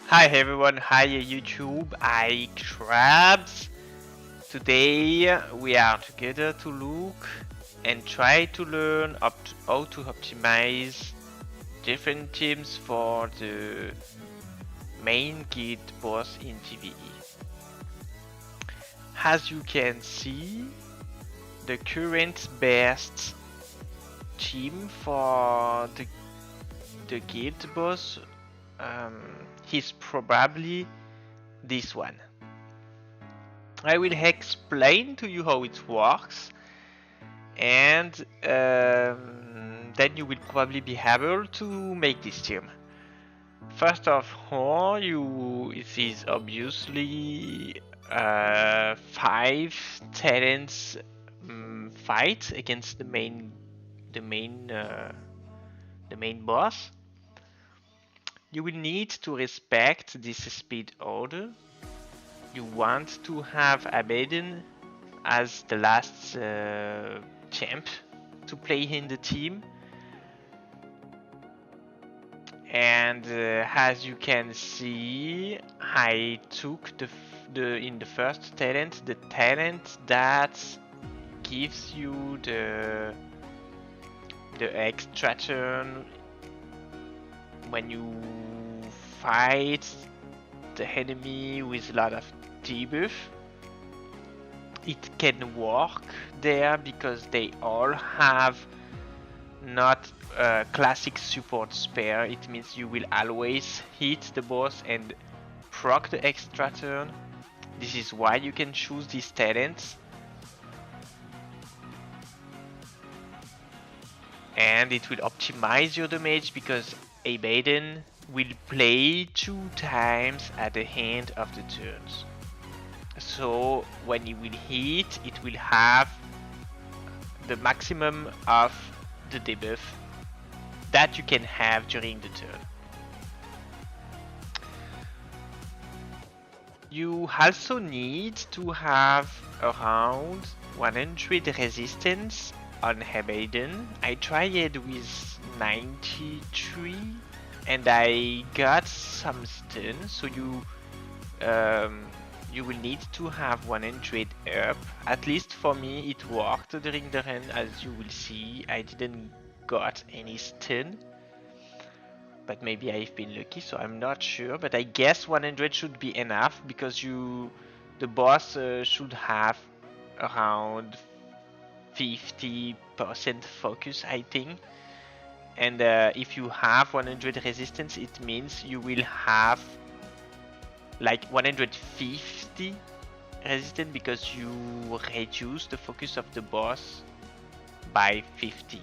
Hi everyone, hi YouTube, hi crabs. Today we are together to look and try to learn how to optimize different teams for the main guild boss in PvE. As you can see, the current best team for the guild boss is probably this one. I will explain to you how it works, and then you will probably be able to make this team. First of all, it is obviously 5 talents fight against the main uh, the main boss. You will need to respect this speed order. You want to have Aberden as the last champ to play in the team. And as you can see, I took in the first talent the talent that gives you the extra turn when you fight the enemy with a lot of debuff. It can work there because they all have not a classic support spare. It means you will always hit the boss and proc the extra turn. This is why you can choose these talents. And it will optimize your damage because Aberden will play 2 times at the end of the turns. So when he will hit, it will have the maximum of the debuff that you can have during the turn. You also need to have around 100 resistance on Aberden. I tried with 93 and I got some stun, so you will need to have 100 up. At least for me it worked during the run. As you will see, I didn't got any stun, but maybe I've been lucky, so I'm not sure, but I guess 100 should be enough because the boss should have around 50% focus, I think. And if you have 100 resistance, it means you will have like 150 resistance because you reduce the focus of the boss by 50.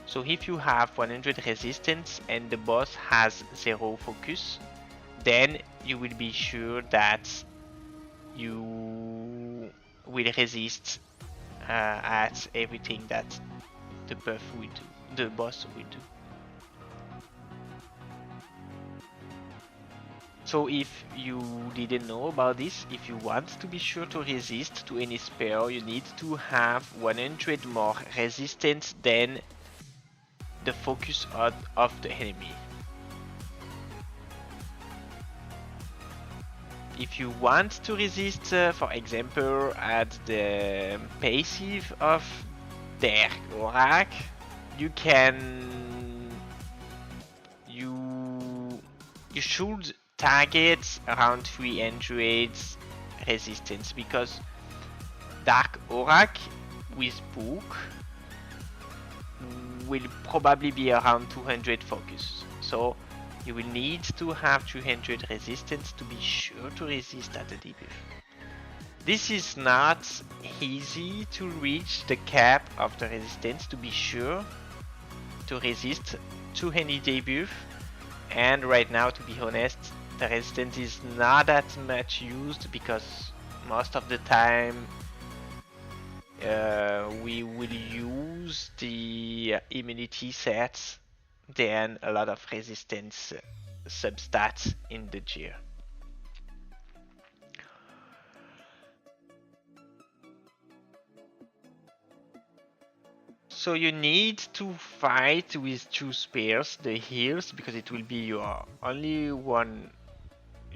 So if you have 100 resistance and the boss has 0 focus, then you will be sure that you will resist at everything that the buff will do, the boss will do. So if you didn't know about this, if you want to be sure to resist to any spell, you need to have 100 more resistance than the focus of the enemy. If you want to resist, for example, at the passive of their Orak, you can you should target around 300 resistance because Dark Orak with Book will probably be around 200 focus. So you will need to have 200 resistance to be sure to resist at the debuff. This is not easy to reach the cap of the resistance to be sure to resist to any debuff, and right now, to be honest, the resistance is not that much used because most of the time we will use the immunity sets than a lot of resistance substats in the gear. So you need to fight with 2 spears, the heals, because it will be your only one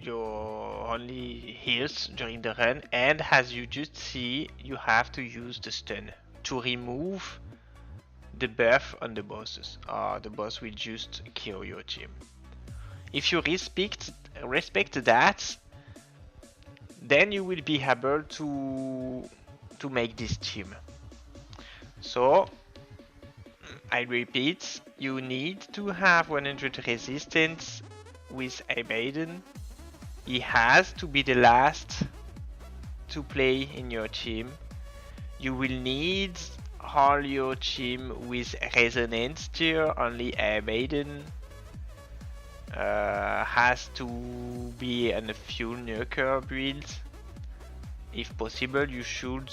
your only heals during the run, and as you just see, you have to use the stun to remove the buff on the bosses, or the boss will just kill your team. If you respect that, then you will be able to make this team. So I repeat, you need to have 100 resistance with Aberden. He has to be the last to play in your team. You will need all your team with resonance tier. Only Aberden has to be on a fuel nuker build. If possible, you should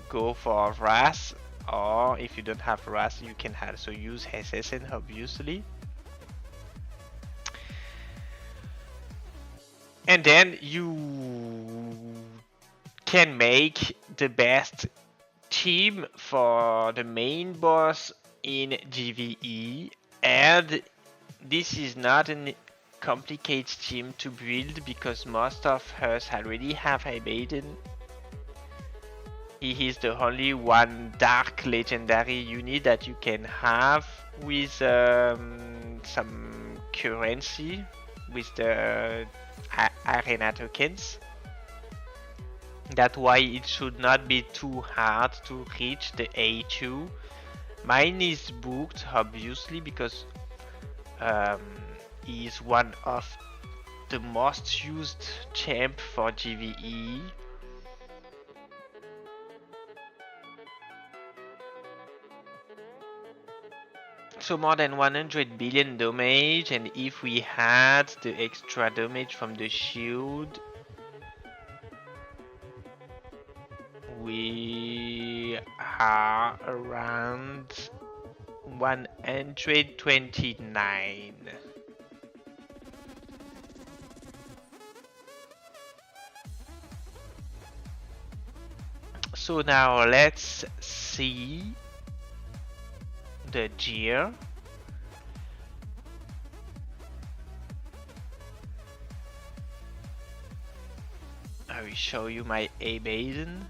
go for Wrath, or if you don't have Wrath, you can also use SSN, obviously. And then you can make the best team for the main boss in GVE, and this is not a complicated team to build because most of us already have Aberden. He is the only one dark legendary unit that you can have with some currency with the arena tokens. That's why it should not be too hard to reach the A2. Mine is booked obviously because he is one of the most used champ for GVE. So more than 100 billion damage, and if we had the extra damage from the shield, we are around 129. So now let's see the gear. I will show you my Aberden.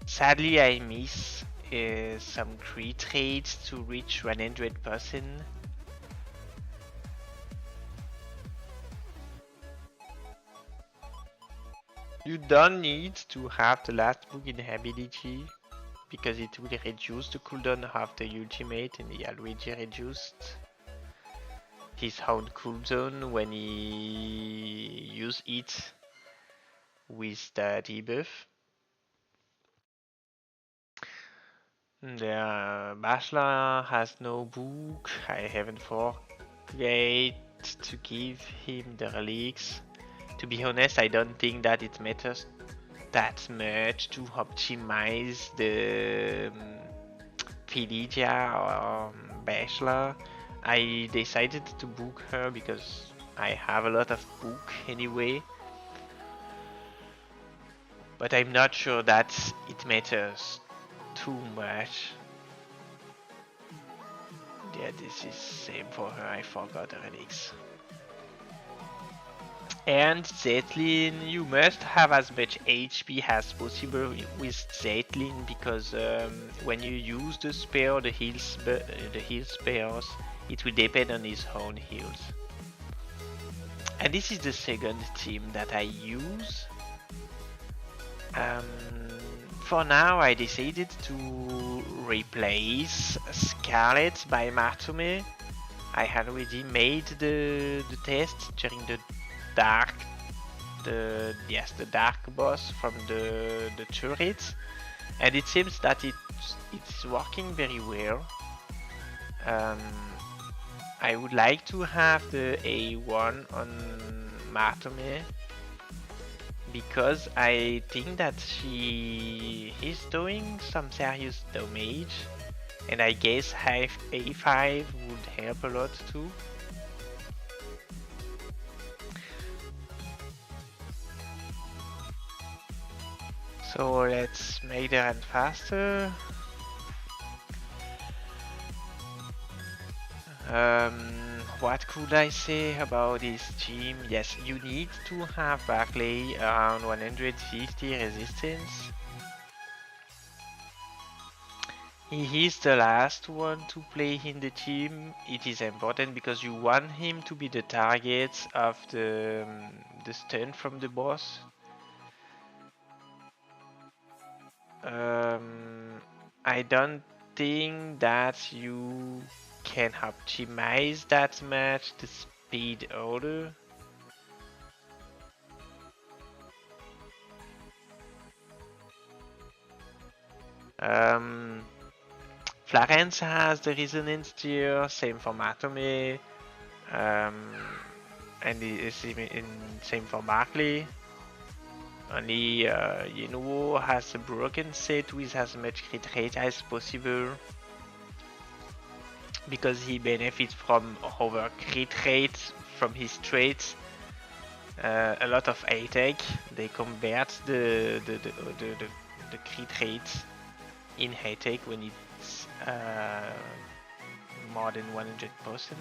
Sadly, I miss some crit rates to reach 100%. You don't need to have the last book in ability because it will reduce the cooldown of the ultimate, and he already reduced his own cooldown when he used it with the debuff. The Bachelor has no book. I haven't forget to give him the relics. To be honest, I don't think that it matters that much to optimize the Philegia or Bachelor. I decided to book her because I have a lot of book anyway. But I'm not sure that it matters too much. Yeah, this is same for her. I forgot the relics. And Zetlin, you must have as much HP as possible with Zetlin because when you use the spell, the heal spells, it will depend on his own heals. And this is the second team that I use. For now, I decided to replace Scarlet by Martome. I had already made the test during the dark boss from the turret, and it seems that it's working very well. I would like to have the A1 on Martome because I think that she is doing some serious damage, and I guess A5 would help a lot too. So let's make the run faster. what could I say about this team? Yes, you need to have Barclay around 150 resistance. He is the last one to play in the team. It is important because you want him to be the target of the stun from the boss. I don't think that you can optimize that much the speed order. Florence has the resonance tier, same for Matome, and same for Barkley. Only Yenuo has a broken set with as much crit rate as possible because he benefits from over crit rate from his traits. A lot of attack, they convert the crit rate in attack when it's more than 100%.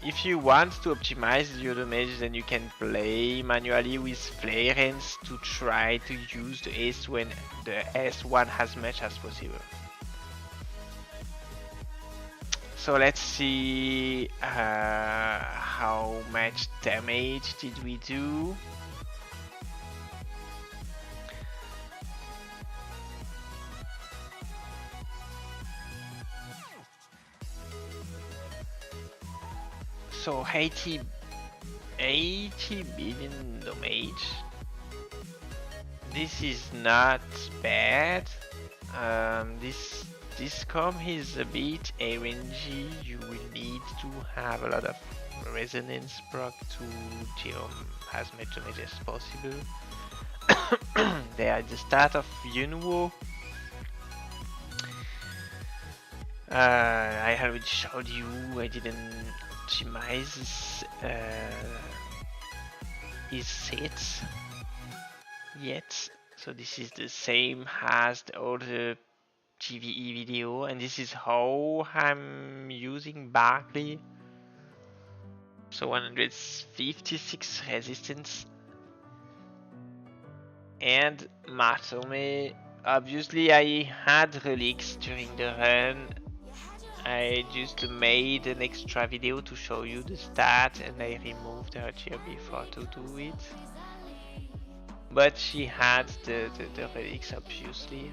If you want to optimize your damage, then you can play manually with Florence to try to use the S1 as much as possible. So let's see how much damage did we do. So 80 billion damage. This is not bad. This comp is a bit RNG. You will need to have a lot of resonance proc to deal as much damage as possible. They are the start of Yunwo. I already showed you. I didn't optimize his sets yet. So this is the same as the other GVE video, and this is how I'm using Barkley. So 156 resistance. And Matome, obviously I had relics during the run. I just made an extra video to show you the stat, and I removed her tier before to do it. But she had the relics, obviously.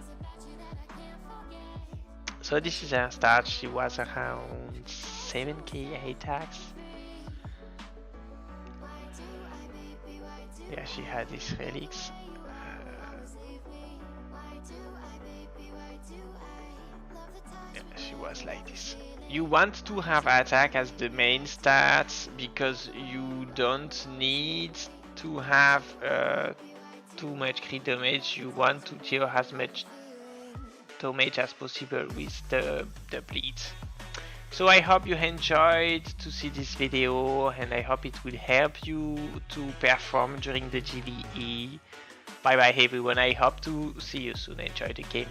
So this is her stat. She was around 7k attacks. Yeah, she had these relics. She was like this. You want to have attack as the main stats because you don't need to have too much crit damage. You want to deal as much damage as possible with the bleed. So I hope you enjoyed to see this video, and I hope it will help you to perform during the GVE. Bye bye everyone, I hope to see you soon. Enjoy the game.